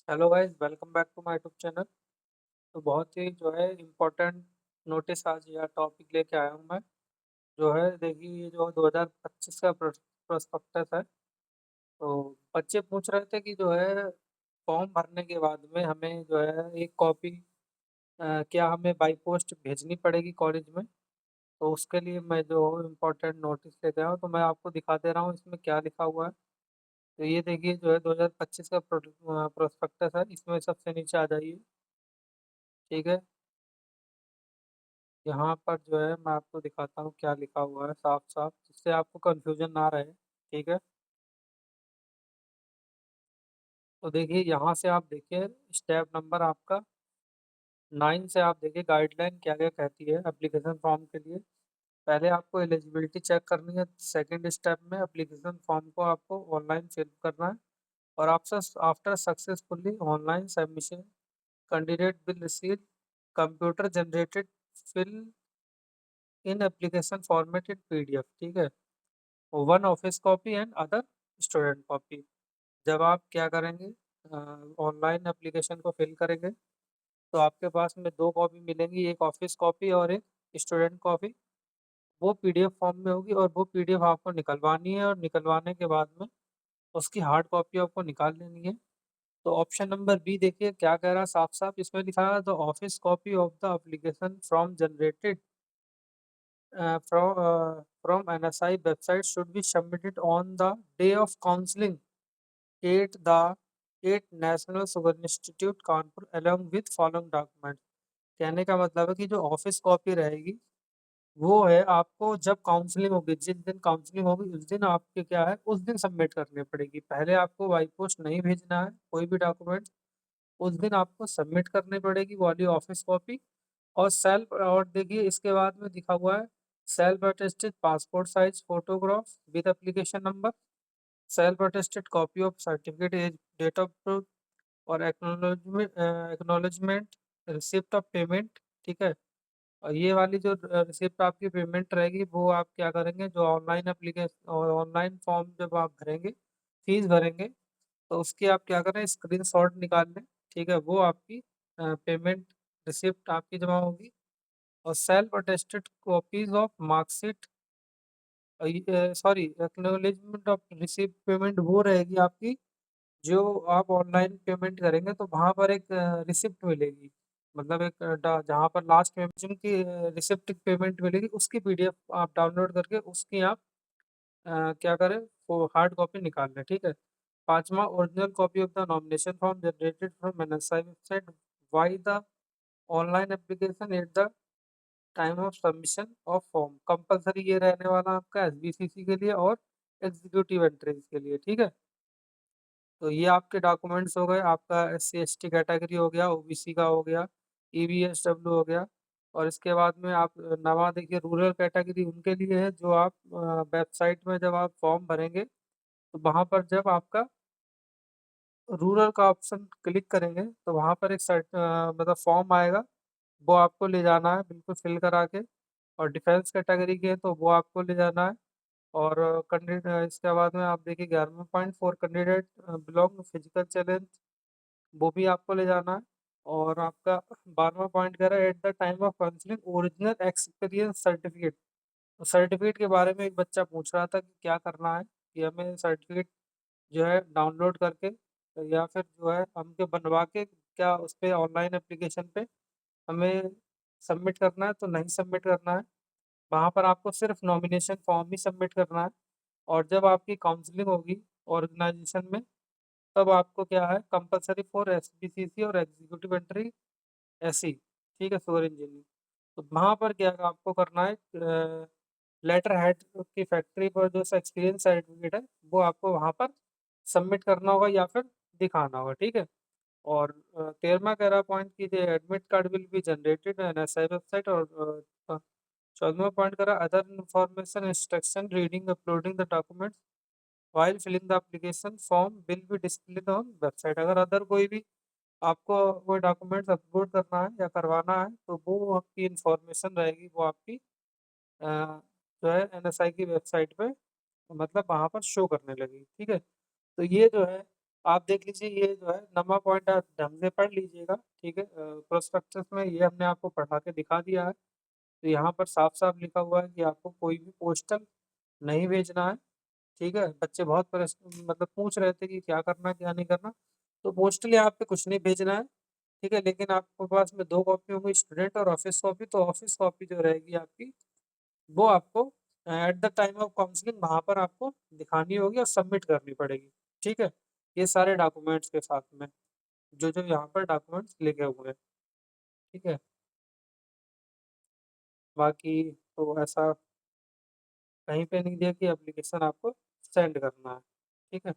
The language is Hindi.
Hello guys, welcome back to my YouTube channel. तो बहुत ही जो है इम्पोर्टेंट नोटिस आज या टॉपिक लेके आया हूँ मैं। जो है देखिए, ये जो 2025 का प्रोस्पेक्टस है। तो बच्चे पूछ रहे थे कि जो है फॉर्म भरने के बाद में हमें जो है एक कॉपी क्या हमें बाई पोस्ट भेजनी पड़ेगी कॉलेज में। तो उसके लिए मैं जो इम्पोर्टेंट नोटिस लेके आया हूँ, तो मैं आपको दिखा दे रहा हूँ इसमें क्या लिखा हुआ है। तो ये देखिए, जो है 2025 का प्रोस्पेक्टस है, इसमें सबसे नीचे आ जाइए। ठीक है। यहाँ पर जो है मैं आपको दिखाता हूँ क्या लिखा हुआ है साफ साफ, जिससे आपको कंफ्यूजन ना रहे। ठीक है। तो देखिए, यहाँ से आप देखिए स्टेप नंबर आपका 9 से आप देखिए गाइडलाइन क्या क्या कहती है एप्लीकेशन फॉर्म के लिए। पहले आपको एलिजिबिलिटी चेक करनी है। सेकंड स्टेप में एप्लीकेशन फॉर्म को आपको ऑनलाइन फिल करना है। और आपसे after successfully online submission, candidate will receive computer generated fill in application format in PDF. ठीक है। One office copy and other student copy. जब आप क्या करेंगे, ऑनलाइन एप्लीकेशन को फिल करेंगे, तो आपके पास में दो कॉपी मिलेंगी, एक ऑफिस कॉपी और एक स्टूडेंट कॉपी। वो पीडीएफ फॉर्म में होगी और वो पीडीएफ आपको निकलवानी है, और निकलवाने के बाद में उसकी हार्ड कॉपी आपको निकाल लेनी है। तो ऑप्शन नंबर बी देखिए क्या कह रहा है, साफ साफ इसमें लिखा है, the office copy of the application from generated from NSI website should be submitted on the day of counseling at the 8 National Sugar Institute Kanpur along with following documents। कहने का मतलब है कि जो ऑफिस कॉपी रहेगी वो है आपको जब काउंसलिंग होगी, जिस दिन काउंसलिंग होगी उस दिन आपके क्या है, उस दिन सबमिट करनी पड़ेगी। पहले आपको बाई पोस्ट नहीं भेजना है कोई भी डॉक्यूमेंट। उस दिन आपको सबमिट करनी पड़ेगी वो वाली ऑफिस कॉपी। और सेल्फ, और देखिए इसके बाद में दिखा हुआ है, self attested passport size photograph with application number, self attested copy of certificate age date of birth, और एक्नॉलेजमेंट रिसिप्ट ऑफ पेमेंट। ठीक है। और ये वाली जो रिसिप्ट आपकी पेमेंट रहेगी, वो आप क्या करेंगे, जो ऑनलाइन एप्लीकेशन और ऑनलाइन फॉर्म जब आप भरेंगे, फीस भरेंगे, तो उसकी आप क्या करें, स्क्रीनशॉट निकाल लें। ठीक है। वो आपकी पेमेंट रिसिप्ट आपकी जमा होगी। और self attested copies of marksheet, sorry, acknowledgement of receive payment वो रहेगी आपकी, जो आप ऑनलाइन पेमेंट करेंगे तो वहाँ पर एक रिसिप्ट मिलेगी। मतलब एक जहाँ पर लास्ट पेमेंट की रिसिप्ट पेमेंट मिलेगी, उसकी पीडीएफ आप डाउनलोड करके उसकी आप क्या करें, वो हार्ड कॉपी निकाल लें। ठीक है। पांचवा, original copy of the nomination form generated from NSI website why the online application at the time of submission of form. Compulsory ये रहने वाला आपका एसबीसीसी के लिए और एग्जीक्यूटिव एंट्रीज के लिए। ठीक है। तो ये आपके डॉक्यूमेंट्स हो गए, आपका SC ST कैटेगरी हो गया, ओबीसी का हो गया, EBSW हो गया। और इसके बाद में आप नवा देखिए, रूरल कैटेगरी उनके लिए है, जो आप वेबसाइट में जब आप फॉर्म भरेंगे, तो वहाँ पर जब आपका रूरल का ऑप्शन क्लिक करेंगे, तो वहाँ पर एक मतलब फॉर्म आएगा, वो आपको ले जाना है बिल्कुल फिल करा के। और डिफेंस कैटेगरी के हैं तो वो आपको ले जाना है। और कैंडिडेट, इसके बाद में आप देखिए 11.4 कैंडिडेट बिलोंग फिजिकल चैलेंज, वो भी आपको ले जाना है। और आपका 12वां पॉइंट कह रहा है, at the time of counselling original experience certificate. Certificate के बारे में एक बच्चा पूछ रहा था कि क्या करना है, कि हमें सर्टिफिकेट जो है डाउनलोड करके या फिर जो है हमके बनवा के क्या उस पर ऑनलाइन एप्लीकेशन पे हमें सबमिट करना है, तो नहीं सबमिट करना है। वहाँ पर आपको सिर्फ नॉमिनेशन फॉर्म ही सबमिट करना है। और जब आपकी काउंसलिंग होगी ऑर्गेनाइजेशन में, तब आपको क्या है, कंपलसरी फॉर SBCC और एग्जीक्यूटिव एंट्री SE। ठीक है, शुगर इंजीनियरिंग। तो वहाँ पर क्या आपको करना है, लेटर हेड की फैक्ट्री पर जो एक्सपीरियंस सर्टिफिकेट है, वो आपको वहाँ पर सबमिट करना होगा या फिर दिखाना होगा। ठीक है। और 13वां कह रहा पॉइंट की admit card will be generated NSI website. और 14वां पॉइंट करा, other information instruction reading uploading the documents while filling the application form will be displayed on website. अगर अदर कोई भी आपको वो डॉक्यूमेंट्स अपलोड करना है या करवाना है, तो वो आपकी इंफॉर्मेशन रहेगी, वो आपकी जो है NSI की वेबसाइट पे, मतलब वहाँ पर शो करने लगी। ठीक है। तो ये जो है आप देख लीजिए ये जो है नमा पॉइंट आप ढंग से पढ़ लीजिएगा, ठीक है? प्रोस्पेक्टस में ये हमने आपको पढ़ा के दिखा दिया है। तो यहाँ पर साफ-साफ लिखा हुआ है कि आपको कोई भी पोस्टल नहीं भेजना है, ठीक है? बच्चे बहुत मतलब पूछ रहे थे कि क्या करना है, क्या नहीं करना? तो पोस्टल यहाँ पे कुछ नहीं भेजना है, ठीक है? लेकिन आपके पास में 2 कॉपी होंगी स्टूडेंट और ऑफिस कॉपी, तो ऑफिस कॉपी जो रहेगी आपकी, वो आपको at the time of counselling वहाँ पर आपको दिखानी होगी और सबमिट करनी पड़ेगी, ठीक है? ये सारे डॉक्यूमेंट्स के साथ में, जो-जो यहाँ पर डॉक्यूमेंट्स लिखे हुए हैं, ठीक है? बाकी तो ऐसा कहीं पे नहीं दिया कि एप्लीकेशन आपको सेंड करना है, ठीक है?